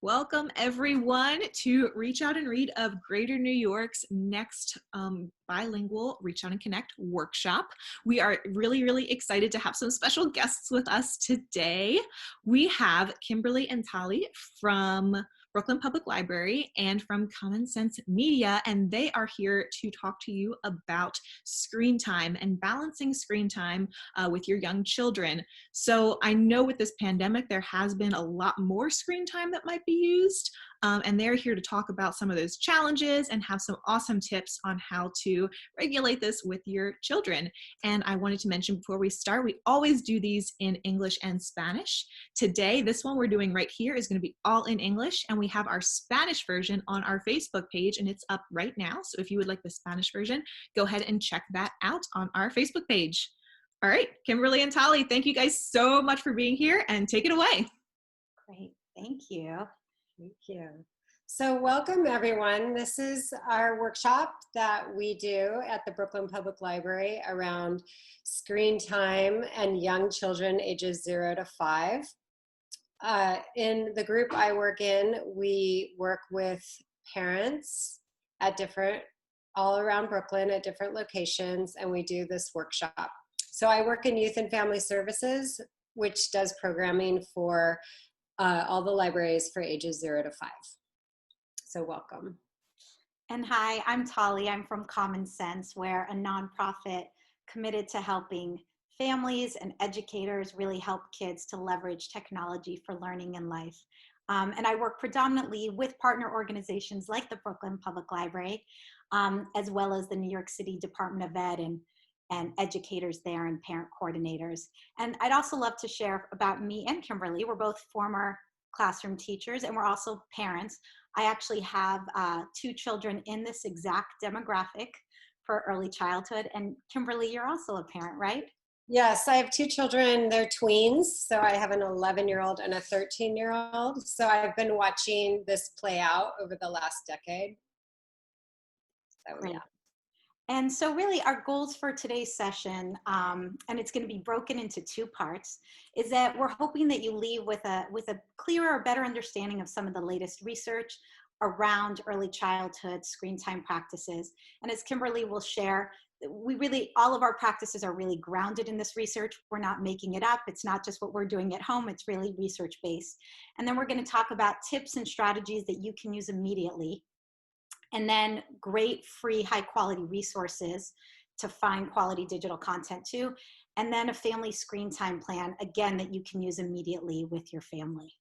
Welcome everyone to Reach Out and Read of Greater New York's next bilingual Reach Out and Connect workshop. We are really excited to have some special guests with us today. We have Kymberly and Tali from Brooklyn Public Library and from Common Sense Media, and they are here to talk to you about screen time and balancing screen time with your young children. So I know with this pandemic, there has been a lot more screen time that might be used, and they're here to talk about some of those challenges and have some awesome tips on how to regulate this with your children. And I wanted to mention before we start, we always do these in English and Spanish. Today, this one we're doing right here is going to be all in English, and we have our Spanish version on our Facebook page, and it's up right now. So if you would like the Spanish version, go ahead and check that out on our Facebook page. All right, Kymberly and Tali, thank you guys so much for being here, and take it away. Great, thank you. Thank you. So welcome everyone. This is our workshop that we do at the Brooklyn Public Library around screen time and young children ages 0 to 5. In the group I work in, we work with parents at all around Brooklyn at different locations, and we do this workshop. So I work in Youth and Family Services, which does programming for all the libraries for ages 0 to 5. So welcome. And hi, I'm Tali. I'm from Common Sense. We're a nonprofit committed to helping families and educators really help kids to leverage technology for learning and life. And I work predominantly with partner organizations like the Brooklyn Public Library, as well as the New York City Department of Ed and educators there and parent coordinators. And I'd also love to share about me and Kymberly. We're both former classroom teachers and we're also parents. I actually have 2 children in this exact demographic for early childhood. And Kymberly, you're also a parent, right? Yes, I have 2 children. They're tweens. So I have an 11-year-old and a 13-year-old. So I've been watching this play out over the last decade. So Great. yeah. And so really our goals for today's session, and it's going to be broken into 2 parts, is that we're hoping that you leave with a clearer or better understanding of some of the latest research around early childhood screen time practices. And as Kymberly will share, all of our practices are really grounded in this research. We're not making it up. It's not just what we're doing at home. It's really research based. And then we're going to talk about tips and strategies that you can use immediately. And then great free high quality resources to find quality digital content too. And then a family screen time plan, again, that you can use immediately with your family.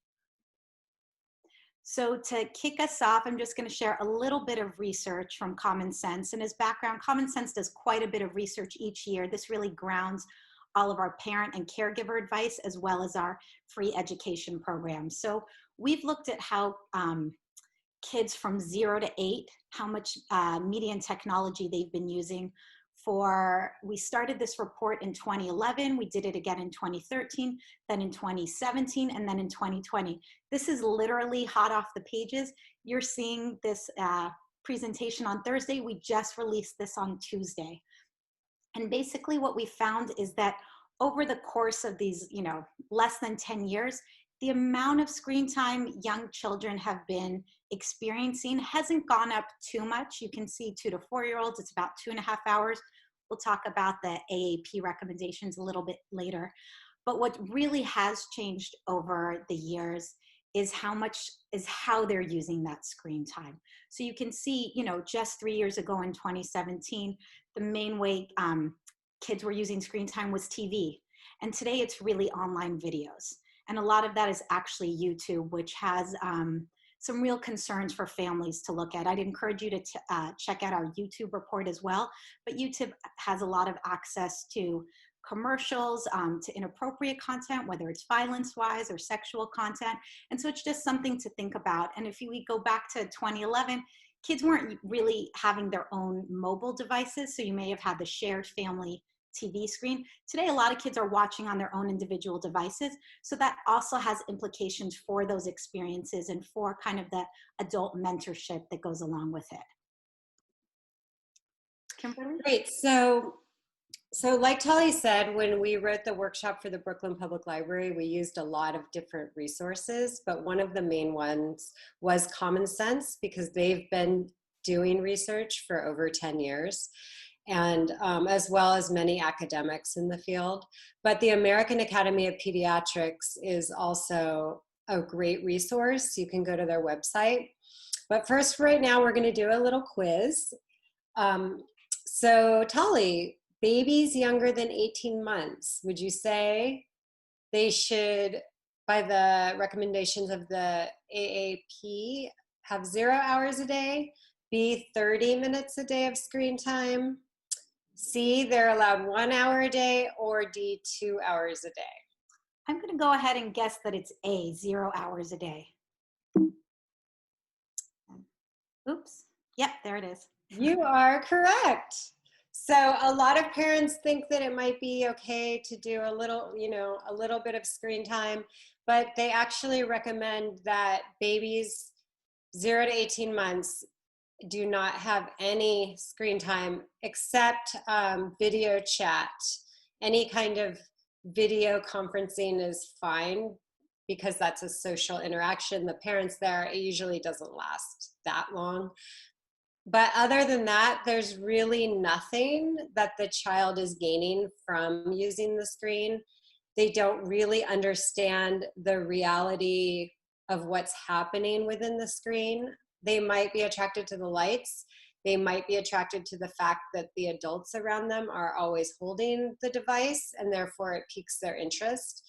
So to kick us off, I'm just going to share a little bit of research from Common Sense. And as background, Common Sense does quite a bit of research each year. This really grounds all of our parent and caregiver advice, as well as our free education programs. So we've looked at how kids from 0 to 8, how much media and technology they've been using we started this report in 2011, we did it again in 2013, then in 2017, and then in 2020. This is literally hot off the pages. You're seeing this presentation on Thursday. We just released this on Tuesday. And basically what we found is that over the course of these, less than 10 years, the amount of screen time young children have been experiencing hasn't gone up too much. You can see 2 to 4-year-olds, it's about 2.5 hours. We'll talk about the AAP recommendations a little bit later. But what really has changed over the years is how they're using that screen time. So you can see, just 3 years ago in 2017, the main way kids were using screen time was TV. And today it's really online videos. And a lot of that is actually YouTube, which has some real concerns for families to look at. I'd encourage you to check out our YouTube report as well. But YouTube has a lot of access to commercials, to inappropriate content, whether it's violence-wise or sexual content. And so it's just something to think about. And if we go back to 2011, kids weren't really having their own mobile devices. So you may have had the shared family TV screen. Today, a lot of kids are watching on their own individual devices. So that also has implications for those experiences and for kind of the adult mentorship that goes along with it. Kymberly? Great. So So like Tali said, when we wrote the workshop for the Brooklyn Public Library, we used a lot of different resources, but one of the main ones was Common Sense, because they've been doing research for over 10 years, and as well as many academics in the field. But the American Academy of Pediatrics is also a great resource. You can go to their website. But first, right now, we're going to do a little quiz. So Tali, babies younger than 18 months, would you say they should, by the recommendations of the AAP, have 0 hours a day, B, 30 minutes a day of screen time, C, they're allowed 1 hour a day, or D, 2 hours a day? I'm going to go ahead and guess that it's A, 0 hours a day. Oops. Yep, there it is. You are correct. So a lot of parents think that it might be okay to do a little, a little bit of screen time, but they actually recommend that babies 0 to 18 months do not have any screen time except video chat. Any kind of video conferencing is fine because that's a social interaction. The parents there, it usually doesn't last that long. But other than that, there's really nothing that the child is gaining from using the screen. They don't really understand the reality of what's happening within the screen. They might be attracted to the lights. They might be attracted to the fact that the adults around them are always holding the device, and therefore it piques their interest.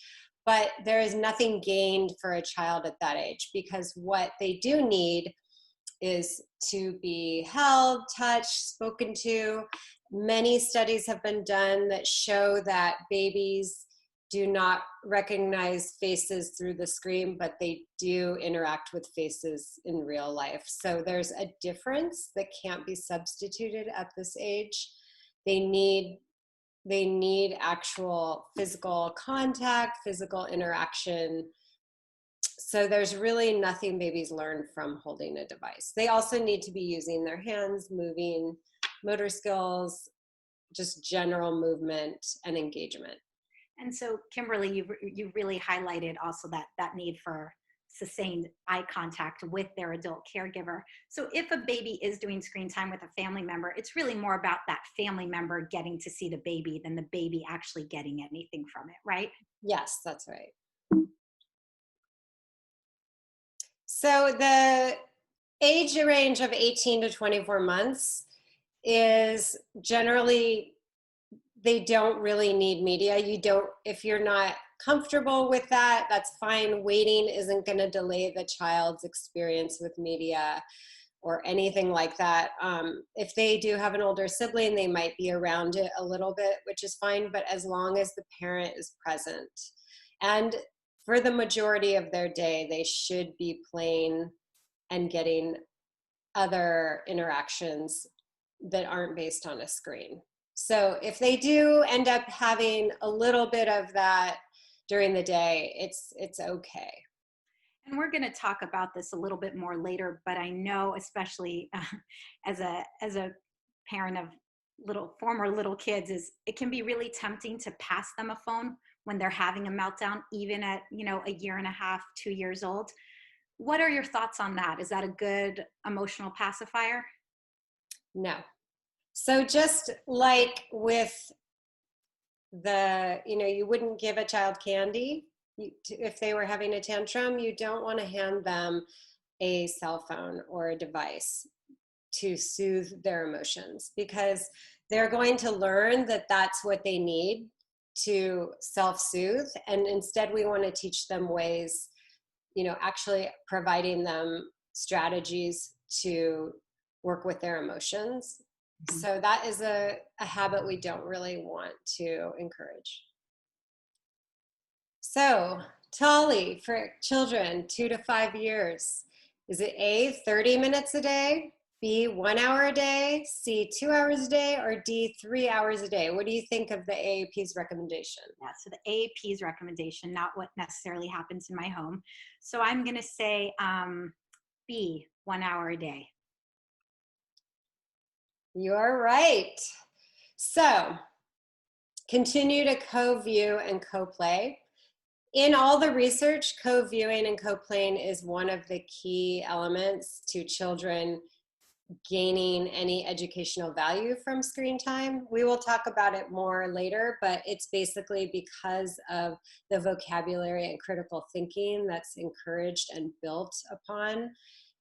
But there is nothing gained for a child at that age, because what they do need is to be held, touched, spoken to. Many studies have been done that show that babies do not recognize faces through the screen, but they do interact with faces in real life. So there's a difference that can't be substituted at this age. They need actual physical contact, physical interaction. So there's really nothing babies learn from holding a device. They also need to be using their hands, moving, motor skills, just general movement and engagement. And so, Kymberly, you really highlighted also that need for sustained eye contact with their adult caregiver. So if a baby is doing screen time with a family member, it's really more about that family member getting to see the baby than the baby actually getting anything from it, right? Yes, that's right. So the age range of 18 to 24 months is generally, they don't really need media. If you're not comfortable with that, that's fine. Waiting isn't going to delay the child's experience with media or anything like that. If they do have an older sibling, they might be around it a little bit, which is fine, but as long as the parent is present. And for the majority of their day, they should be playing and getting other interactions that aren't based on a screen. So if they do end up having a little bit of that during the day, it's okay. And we're going to talk about this a little bit more later, but I know, especially as a parent of former little kids, it can be really tempting to pass them a phone when they're having a meltdown, even at, a year and a half, 2 years old. What are your thoughts on that? Is that a good emotional pacifier? No. So just like with you wouldn't give a child candy if they were having a tantrum. You don't want to hand them a cell phone or a device to soothe their emotions, because they're going to learn that that's what they need to self-soothe. And instead, we want to teach them ways, actually providing them strategies to work with their emotions. Mm-hmm. So that is a habit we don't really want to encourage. So, Tali, for children 2 to 5 years, is it A, 30 minutes a day, B, 1 hour a day, C, 2 hours a day, or D, 3 hours a day? What do you think of the AAP's recommendation? Yeah, so the AAP's recommendation, not what necessarily happens in my home. So I'm going to say B, 1 hour a day. You're right. So continue to co-view and co-play. In all the research, co-viewing and co-playing is one of the key elements to children gaining any educational value from screen time. We will talk about it more later, but it's basically because of the vocabulary and critical thinking that's encouraged and built upon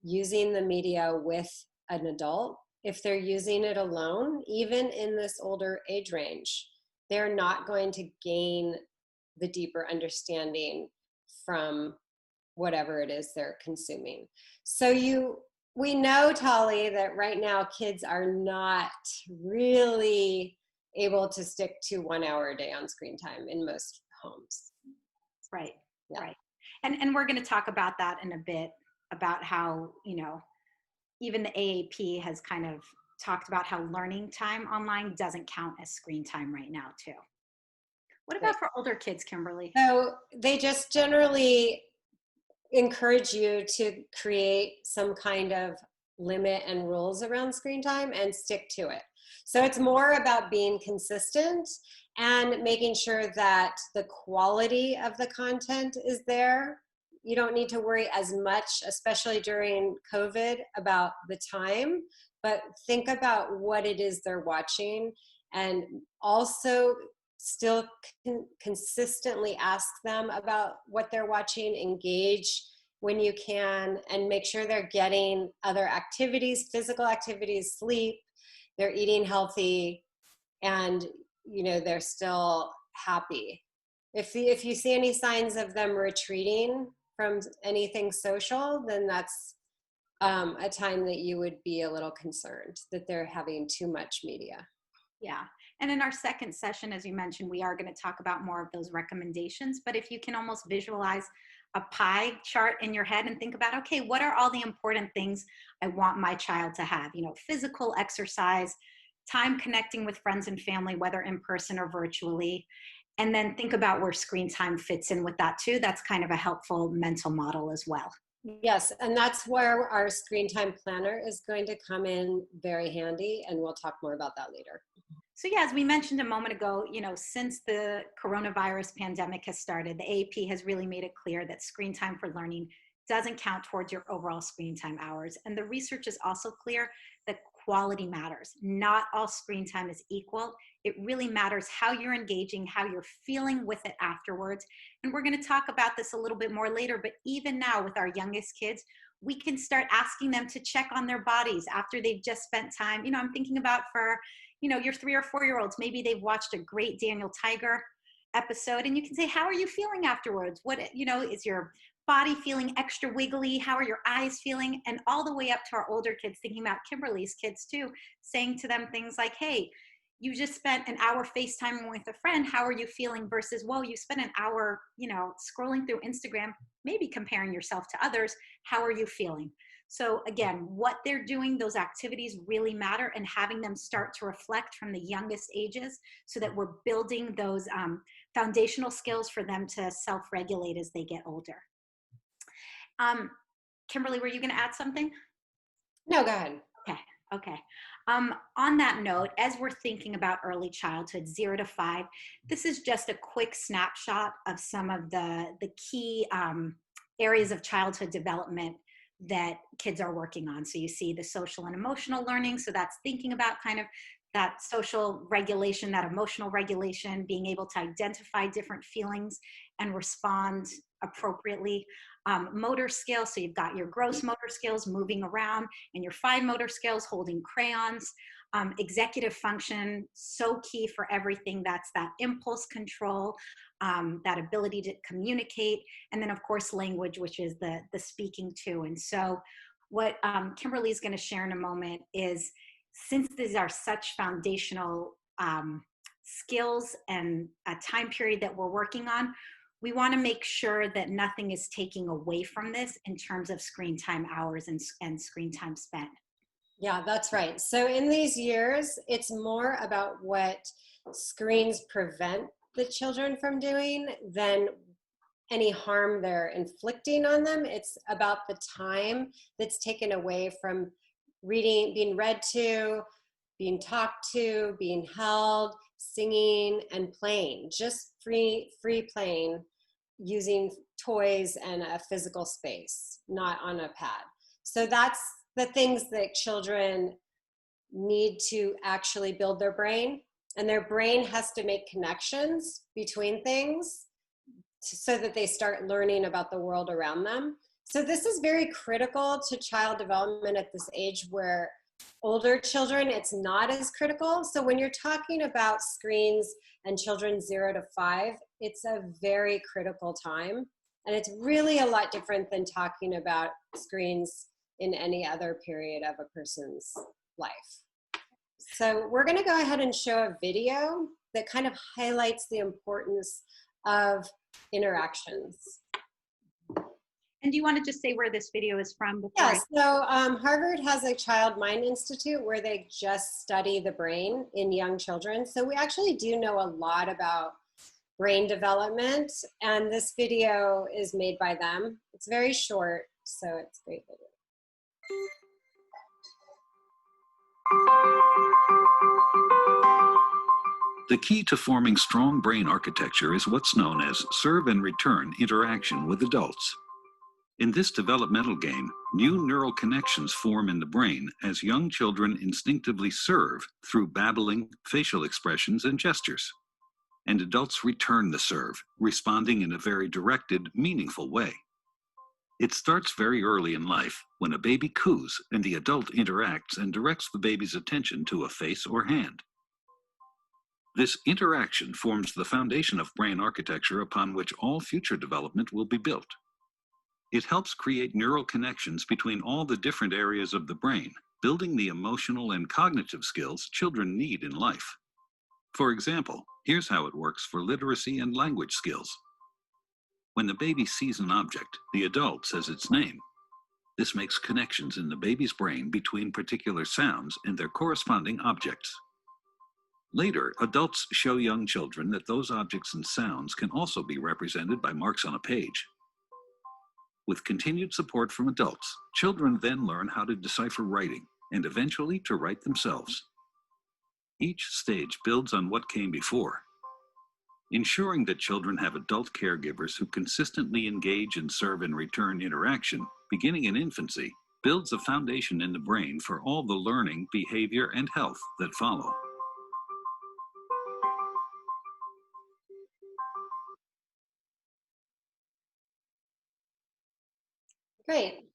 using the media with an adult. If they're using it alone, even in this older age range, they're not going to gain the deeper understanding from whatever it is they're consuming. So we know, Tali, that right now kids are not really able to stick to 1 hour a day on screen time in most homes. Right, yeah. Right. And we're going to talk about that in a bit, about how, even the AAP has kind of talked about how learning time online doesn't count as screen time right now too. What about for older kids, Kymberly? So they just generally encourage you to create some kind of limit and rules around screen time and stick to it. So it's more about being consistent and making sure that the quality of the content is there. You don't need to worry as much, especially during COVID, about the time, but think about what it is they're watching, and also still consistently ask them about what they're watching, engage when you can, and make sure they're getting other activities, physical activities, sleep, they're eating healthy, and they're still happy. If you see any signs of them retreating from anything social, then that's a time that you would be a little concerned that they're having too much media. Yeah. And in our second session, as you mentioned, we are going to talk about more of those recommendations. But if you can almost visualize a pie chart in your head and think about, okay, what are all the important things I want my child to have? Physical exercise, time connecting with friends and family, whether in person or virtually. And then think about where screen time fits in with that too. That's kind of a helpful mental model as well. Yes, and that's where our screen time planner is going to come in very handy, and we'll talk more about that later. So yeah, as we mentioned a moment ago, since the coronavirus pandemic has started, the AAP has really made it clear that screen time for learning doesn't count towards your overall screen time hours. And the research is also clear that quality matters. Not all screen time is equal. It really matters how you're engaging, how you're feeling with it afterwards. And we're going to talk about this a little bit more later, but even now with our youngest kids, we can start asking them to check on their bodies after they've just spent time. I'm thinking about for, your 3 or 4 year olds, maybe they've watched a great Daniel Tiger episode, and you can say, how are you feeling afterwards? What, is your body feeling extra wiggly? How are your eyes feeling? And all the way up to our older kids, thinking about Kymberly's kids too, saying to them things like, hey, you just spent an hour FaceTiming with a friend. How are you feeling? Versus, whoa, you spent an hour, scrolling through Instagram, maybe comparing yourself to others. How are you feeling? So again, what they're doing, those activities really matter, and having them start to reflect from the youngest ages so that we're building those foundational skills for them to self-regulate as they get older. Kymberly, were you going to add something? No, go ahead. Okay. On that note, as we're thinking about early childhood, 0 to 5, this is just a quick snapshot of some of the key areas of childhood development that kids are working on. So you see the social and emotional learning. So that's thinking about kind of that social regulation, that emotional regulation, being able to identify different feelings and respond appropriately. Motor skills, so you've got your gross motor skills, moving around, and your fine motor skills, holding crayons. Executive function, so key for everything. That's that impulse control, that ability to communicate, and then of course language, which is the speaking too. And so what Kymberly is going to share in a moment is, since these are such foundational skills and a time period that we're working on, we want to make sure that nothing is taking away from this in terms of screen time hours and screen time spent. Yeah, that's right. So in these years, it's more about what screens prevent the children from doing than any harm they're inflicting on them. It's about the time that's taken away from reading, being read to, being talked to, being held, singing, and playing, just free playing using toys and a physical space, not on a pad. So that's the things that children need to actually build their brain, and their brain has to make connections between things so that they start learning about the world around them. So this is very critical to child development at this age, where older children, it's not as critical. So when you're talking about screens and children 0 to 5, it's a very critical time. And it's really a lot different than talking about screens in any other period of a person's life. So we're going to go ahead and show a video that kind of highlights the importance of interactions. And do you want to just say where this video is from? Yeah, so Harvard has a Child Mind Institute where they just study the brain in young children. So we actually do know a lot about brain development, and this video is made by them. It's very short, so it's a great video. The key to forming strong brain architecture is what's known as serve and return interaction with adults. In this developmental game, new neural connections form in the brain as young children instinctively serve through babbling, facial expressions, and gestures. And adults return the serve, responding in a very directed, meaningful way. It starts very early in life when a baby coos and the adult interacts and directs the baby's attention to a face or hand. This interaction forms the foundation of brain architecture upon which all future development will be built. It helps create neural connections between all the different areas of the brain, building the emotional and cognitive skills children need in life. For example, here's how it works for literacy and language skills. When the baby sees an object, the adult says its name. This makes connections in the baby's brain between particular sounds and their corresponding objects. Later, adults show young children that those objects and sounds can also be represented by marks on a page. With continued support from adults, children then learn how to decipher writing and eventually to write themselves. Each stage builds on what came before. Ensuring that children have adult caregivers who consistently engage in serve and return interaction, beginning in infancy, builds a foundation in the brain for all the learning, behavior, and health that follow. Great.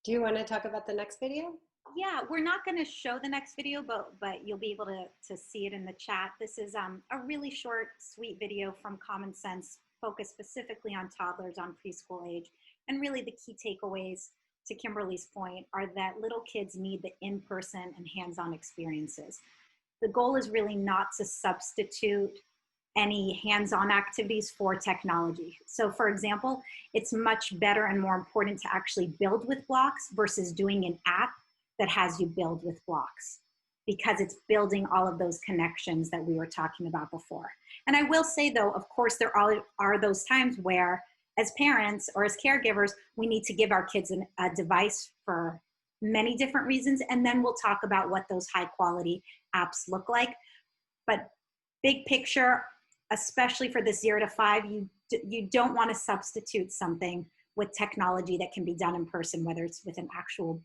Do you want to talk about the next video? Yeah, we're not going to show the next video, but you'll be able to see it in the chat. This is a really short, sweet video from Common Sense, focused specifically on toddlers on preschool age. And really the key takeaways, to Kymberly's point, are that little kids need the in-person and hands-on experiences. The goal is really not to substitute any hands-on activities for technology. So for example, it's much better and more important to actually build with blocks versus doing an app that has you build with blocks, because it's building all of those connections that we were talking about before. And I will say though, of course, there are those times where as parents or as caregivers, we need to give our kids a device for many different reasons. And then we'll talk about what those high quality apps look like. But big picture, especially for the 0 to 5, you don't want to substitute something with technology that can be done in person, whether it's with an actual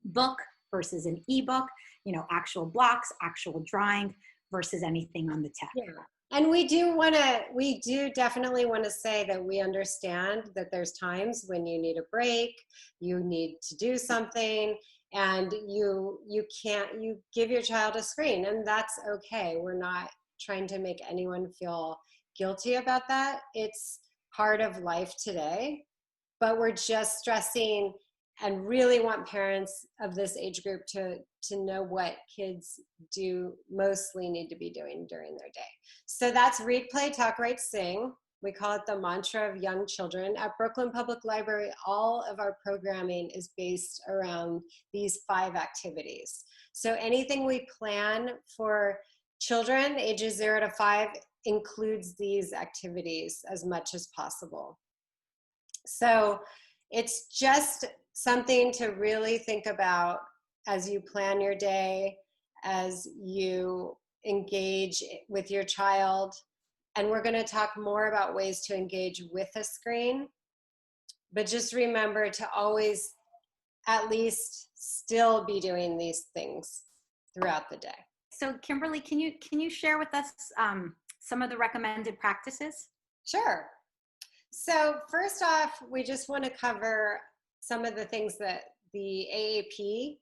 book versus an ebook, actual blocks, actual drawing versus anything on the tech. Yeah. And we do definitely want to say that we understand that there's times when you need a break, you need to do something, and you give your child a screen, and that's okay. We're not trying to make anyone feel guilty about that. It's part of life today, but we're just stressing and really want parents of this age group to know what kids mostly need to be doing during their day. So that's Read, Play, Talk, Write, Sing. We call it the mantra of young children. At Brooklyn Public Library, all of our programming is based around these 5 activities. So anything we plan for children ages 0 to 5 includes these activities as much as possible. So it's just something to really think about as you plan your day, as you engage with your child. And we're going to talk more about ways to engage with a screen. But just remember to always at least still be doing these things throughout the day. So Kymberly, can you share with us some of the recommended practices? Sure. So first off, we just want to cover some of the things that the AAP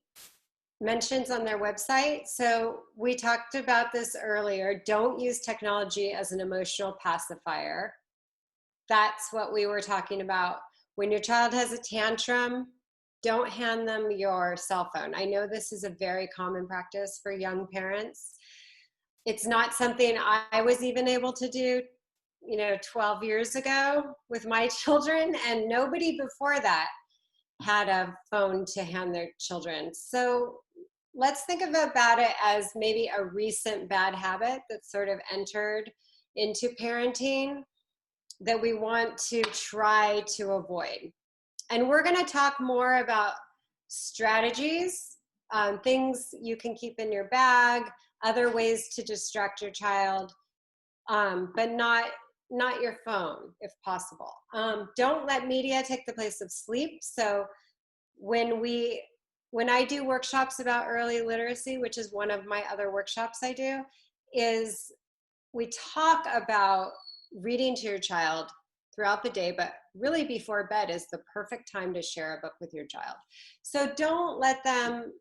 mentions on their website. So we talked about this earlier. Don't use technology as an emotional pacifier. That's what we were talking about. When your child has a tantrum, don't hand them your cell phone. I know this is a very common practice for young parents. It's not something I was even able to do, 12 years ago with my children, and nobody before that had a phone to hand their children. So let's think about it as maybe a recent bad habit that sort of entered into parenting that we want to try to avoid. And we're going to talk more about strategies, things you can keep in your bag, other ways to distract your child, but not your phone if possible. Don't let media take the place of sleep. So when I do workshops about early literacy, which is one of my other workshops I do, is we talk about reading to your child throughout the day, but really before bed is the perfect time to share a book with your child. So don't let them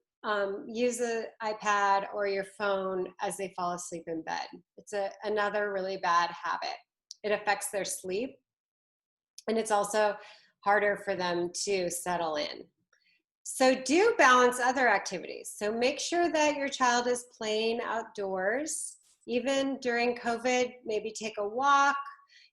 use an iPad or your phone as they fall asleep in bed. It's another really bad habit. It affects their sleep, and it's also harder for them to settle in. So do balance other activities. So make sure that your child is playing outdoors. Even during COVID, maybe take a walk.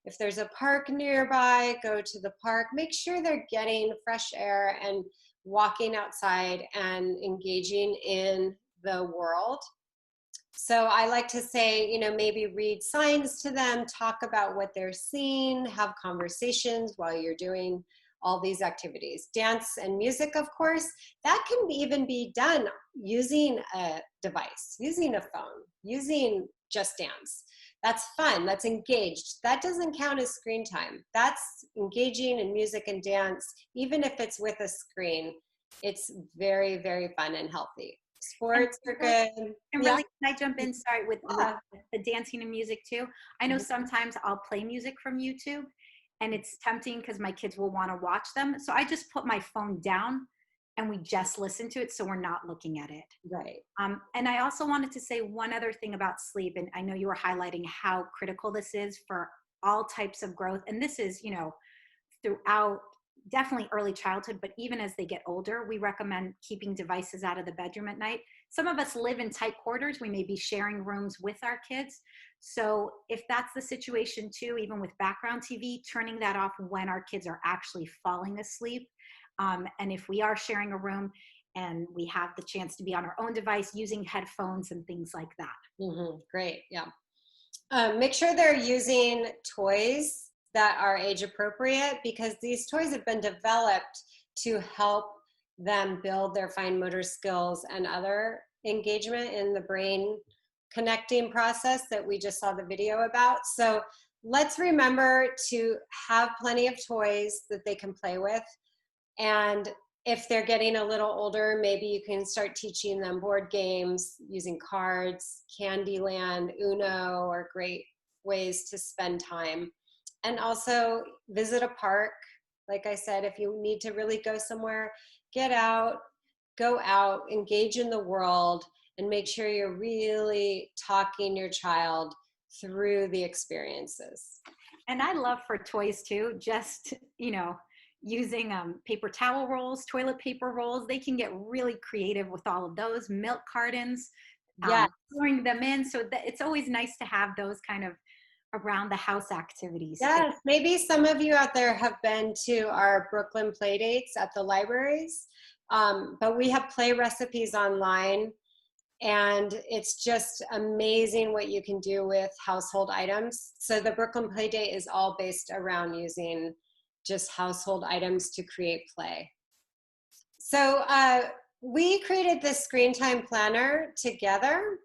If there's a park nearby, go to the park. Make sure they're getting fresh air and walking outside and engaging in the world. So I like to say, maybe read signs to them, talk about what they're seeing, have conversations while you're doing all these activities. Dance and music, of course, that can even be done using a device, using a phone, using Just Dance. That's fun, that's engaged. That doesn't count as screen time. That's engaging in music and dance, even if it's with a screen. It's very, very fun and healthy. Sports are good. And really, can I jump in? Sorry, with the dancing and music too. I know sometimes I'll play music from YouTube, and it's tempting because my kids will want to watch them. So I just put my phone down and we just listen to it, so we're not looking at it. Right. And I also wanted to say one other thing about sleep, and I know you were highlighting how critical this is for all types of growth. And this is, throughout definitely early childhood, but even as they get older, we recommend keeping devices out of the bedroom at night. Some of us live in tight quarters. We may be sharing rooms with our kids. So if that's the situation too, even with background TV, turning that off when our kids are actually falling asleep. And if we are sharing a room and we have the chance to be on our own device, using headphones and things like that. Mm-hmm. Great, yeah. Make sure they're using toys that are age appropriate, because these toys have been developed to help them build their fine motor skills and other engagement in the brain connecting process that we just saw the video about. So let's remember to have plenty of toys that they can play with. And if they're getting a little older, maybe you can start teaching them board games using cards. Candyland, Uno are great ways to spend time. And also visit a park. Like I said, if you need to really go somewhere, get out, go out, engage in the world, and make sure you're really talking your child through the experiences. And I love for toys too, just, using paper towel rolls, toilet paper rolls. They can get really creative with all of those. Milk cartons, throwing them in. So that it's always nice to have those kind of around the house activities. Yes, maybe some of you out there have been to our Brooklyn play dates at the libraries, but we have play recipes online, and it's just amazing what you can do with household items. So the Brooklyn play date is all based around using just household items to create play. So we created this screen time planner together,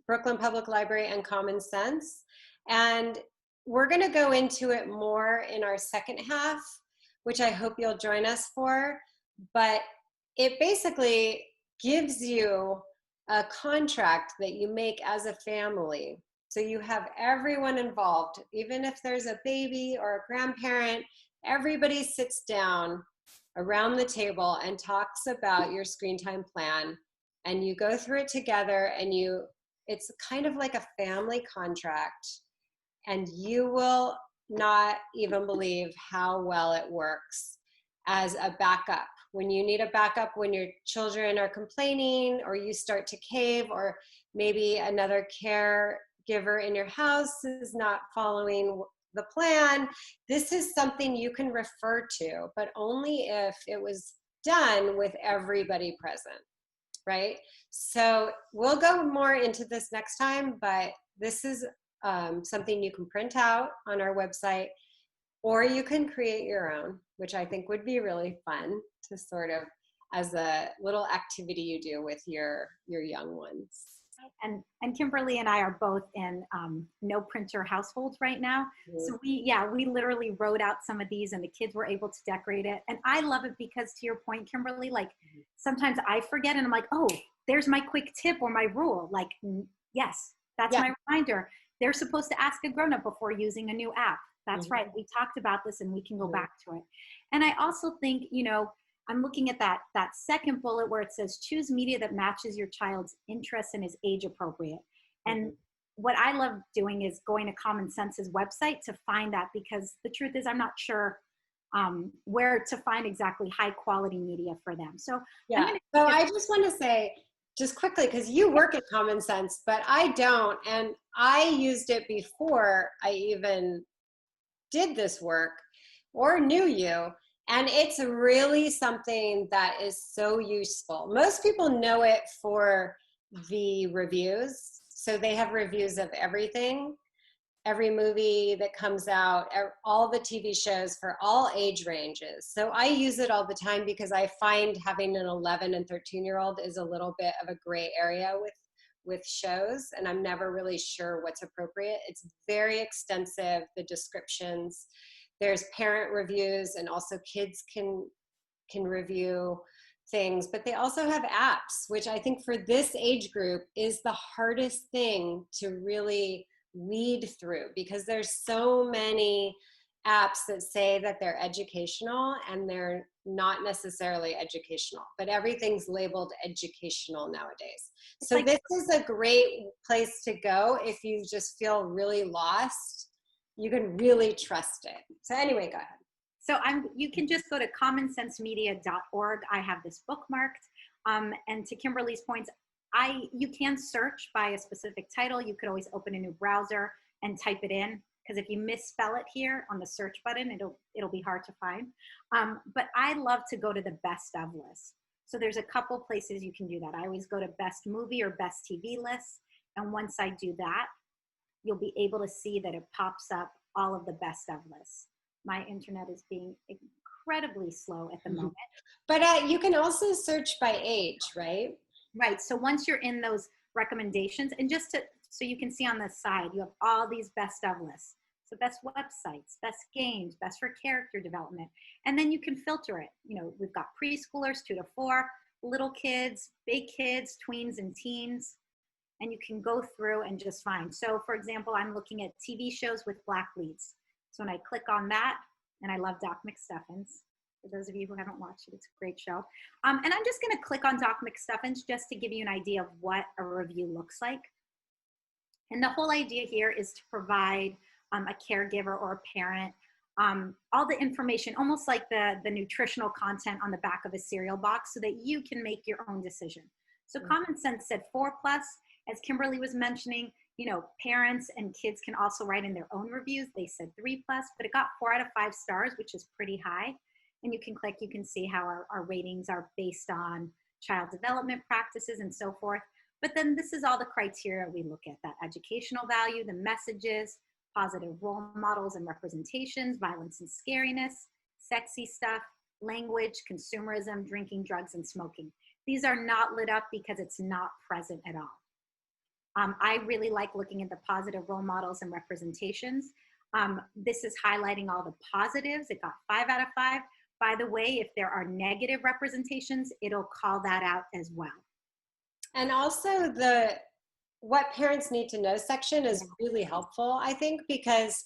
Brooklyn Public Library and Common Sense. And we're going to go into it more in our second half, which I hope you'll join us for. But it basically gives you a contract that you make as a family. So you have everyone involved, even if there's a baby or a grandparent, everybody sits down around the table and talks about your screen time plan, and you go through it together, and it's kind of like a family contract, and you will not even believe how well it works as a backup. When you need a backup, when your children are complaining or you start to cave, or maybe another caregiver in your house is not following the plan, this is something you can refer to, but only if it was done with everybody present, right? So we'll go more into this next time, but this is something you can print out on our website, or you can create your own, which I think would be really fun to sort of as a little activity you do with your young ones. And Kymberly and I are both in no printer households right now. So we literally wrote out some of these, and the kids were able to decorate it. And I love it because, to your point, Kymberly, like sometimes I forget and I'm like, oh, there's my quick tip or my rule. Like, yes, that's my reminder. They're supposed to ask a grown-up before using a new app. That's right. We talked about this, and we can go back to it. And I also think, I'm looking at that second bullet where it says choose media that matches your child's interests and is age appropriate. And what I love doing is going to Common Sense's website to find that, because the truth is I'm not sure where to find exactly high quality media for them. So so I just want to say just quickly, because you work at Common Sense, but I don't, and I used it before I even did this work or knew you. And it's really something that is so useful. Most people know it for the reviews. So they have reviews of everything, every movie that comes out, all the TV shows for all age ranges. So I use it all the time because I find having an 11 and 13-year-old is a little bit of a gray area with shows, and I'm never really sure what's appropriate. It's very extensive, the descriptions. There's parent reviews, and also kids can review things, but they also have apps, which I think for this age group is the hardest thing to really weed through, because there's so many apps that say that they're educational and they're not necessarily educational, but everything's labeled educational nowadays. So this is a great place to go if you just feel really lost. You can really trust it. So anyway, go ahead. So you can just go to commonsensemedia.org. I have this bookmarked. And to Kymberly's points, you can search by a specific title. You could always open a new browser and type it in, because if you misspell it here on the search button, it'll be hard to find. But I love to go to the best of list. So there's a couple places you can do that. I always go to best movie or best TV lists. And once I do that, you'll be able to see that it pops up all of the best of lists. My internet is being incredibly slow at the moment. But you can also search by age, right? Right. So once you're in those recommendations, and so you can see on the side, you have all these best of lists. So best websites, best games, best for character development. And then you can filter it. We've got preschoolers 2 to 4, little kids, big kids, tweens and teens. And you can go through and just find. So for example, I'm looking at TV shows with black leads. So when I click on that, and I love Doc McStuffins. For those of you who haven't watched it, it's a great show. And I'm just gonna click on Doc McStuffins just to give you an idea of what a review looks like. And the whole idea here is to provide a caregiver or a parent all the information, almost like the nutritional content on the back of a cereal box, so that you can make your own decision. So Common Sense said 4+. As Kymberly was mentioning, parents and kids can also write in their own reviews. They said 3+, but it got 4 out of 5 stars, which is pretty high. And you can click, you can see how our ratings are based on child development practices and so forth. But then this is all the criteria we look at: that educational value, the messages, positive role models and representations, violence and scariness, sexy stuff, language, consumerism, drinking, drugs, and smoking. These are not lit up because it's not present at all. I really like looking at the positive role models and representations. This is highlighting all the positives. It got 5 out of 5. By the way, if there are negative representations, it'll call that out as well. And also the what parents need to know section is really helpful, I think, because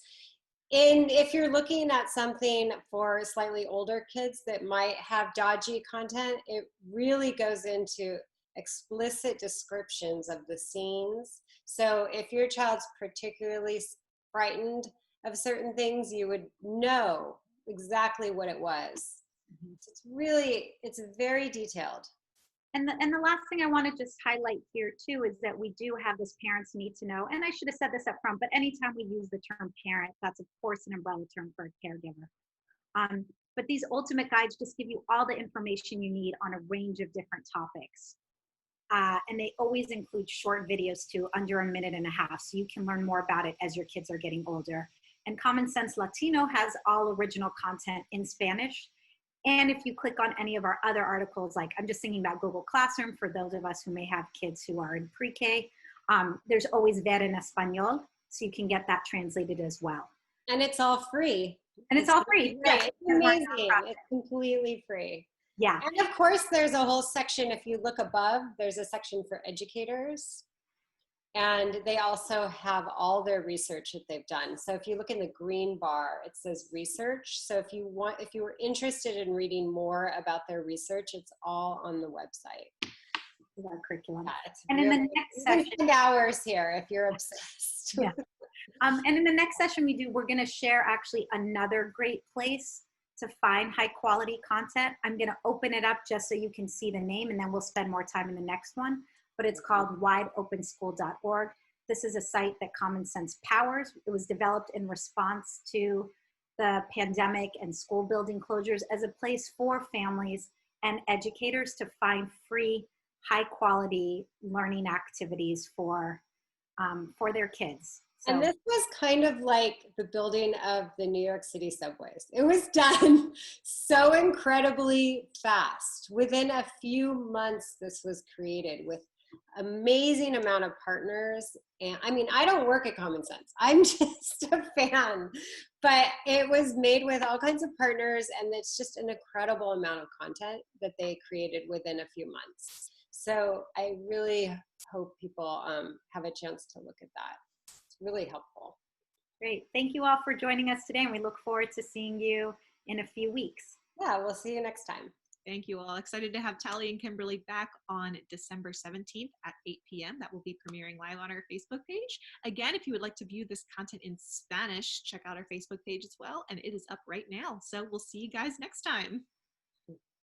if you're looking at something for slightly older kids that might have dodgy content, it really goes into explicit descriptions of the scenes. So if your child's particularly frightened of certain things, you would know exactly what it was. It's very detailed. And the last thing I want to just highlight here too is that we do have this parents need to know, and I should have said this up front, but anytime we use the term parent, that's of course an umbrella term for a caregiver. But these ultimate guides just give you all the information you need on a range of different topics. And they always include short videos too, under 1.5 minutes, so you can learn more about it as your kids are getting older. And Common Sense Latino has all original content in Spanish. And if you click on any of our other articles, like I'm just thinking about Google Classroom for those of us who may have kids who are in pre-K, there's always Ver en Español, so you can get that translated as well. And it's all free. And it's all free. Yeah, it's amazing. It's completely free. Yeah. And of course, there's a whole section, if you look above, there's a section for educators. And they also have all their research that they've done. So if you look in the green bar, it says research. So if you were interested in reading more about their research, it's all on the website. Our curriculum. Yeah, and really, in the next session, spend hours here if you're obsessed. Yeah. And in the next session we're going to share actually another great place to find high quality content. I'm going to open it up just so you can see the name, and then we'll spend more time in the next one. But it's called wideopenschool.org. This is a site that Common Sense powers. It was developed in response to the pandemic and school building closures as a place for families and educators to find free, high quality learning activities for their kids. So, and this was kind of like the building of the New York City subways. It was done so incredibly fast. Within a few months, this was created with amazing amount of partners. And I mean, I don't work at Common Sense. I'm just a fan, but it was made with all kinds of partners, and it's just an incredible amount of content that they created within a few months. So I really hope people have a chance to look at that. It's really helpful. Great. Thank you all for joining us today, and we look forward to seeing you in a few weeks. Yeah, we'll see you next time. Thank you all. Excited to have Tali and Kymberly back on December 17th at 8 p.m. That will be premiering live on our Facebook page. Again, if you would like to view this content in Spanish, check out our Facebook page as well. And it is up right now. So we'll see you guys next time.